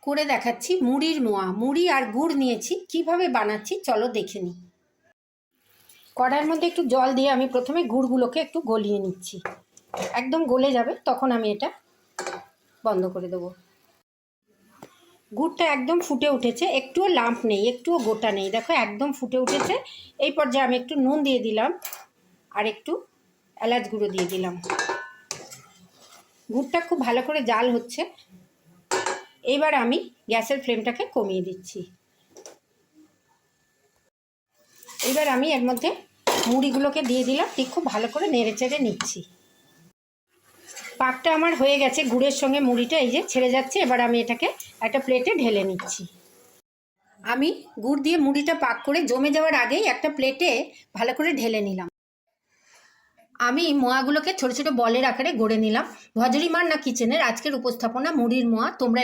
করে দেখাচ্ছি মুড়ির মোয়া। মুড়ি আর গুড় নিয়েছি, কিভাবে বানাচ্ছি চলো দেখে নিই। কড়াইয়ের মধ্যে একটু জল দিয়ে আমি প্রথমে গুড়গুলোকে একটু গলিয়ে নিচ্ছি। একদম গলে যাবে তখন আমি এটা বন্ধ করে দেবো। গুড়টা একদম ফুটে উঠেছে, একটুও লাম্প নেই, একটুও গোটা নেই, দেখো একদম ফুটে উঠেছে। এই পর্যায়ে আমি একটু নুন দিয়ে দিলাম আর একটু এলাচ গুঁড়ো দিয়ে দিলাম। গুড়টা খুব ভালো করে জাল হচ্ছে। এবার আমি গ্যাসের ফ্লেমটাকে কমিয়ে দিচ্ছি। এবার আমি এর মধ্যে মুড়িগুলোকে দিয়ে দিলাম, ঠিক খুব ভালো করে নেড়ে চেড়ে নিচ্ছি। পাকটা আমার হয়ে গেছে, গুড়ের সঙ্গে মুড়িটা এই যে ছেড়ে যাচ্ছে। এবার আমি এটাকে একটা প্লেটে ঢেলে নিচ্ছি। আমি গুড় দিয়ে মুড়িটা পাক করে জমে যাওয়ার আগেই একটা প্লেটে ভালো করে ঢেলে নিলাম। আমি মোয়াগুলোকে ছোট ছোট বলের আকারে গড়ে নিলাম। ভজরি মার না কিচেনের আজকের উপস্থাপনা মুড়ির মোয়া। তোমরা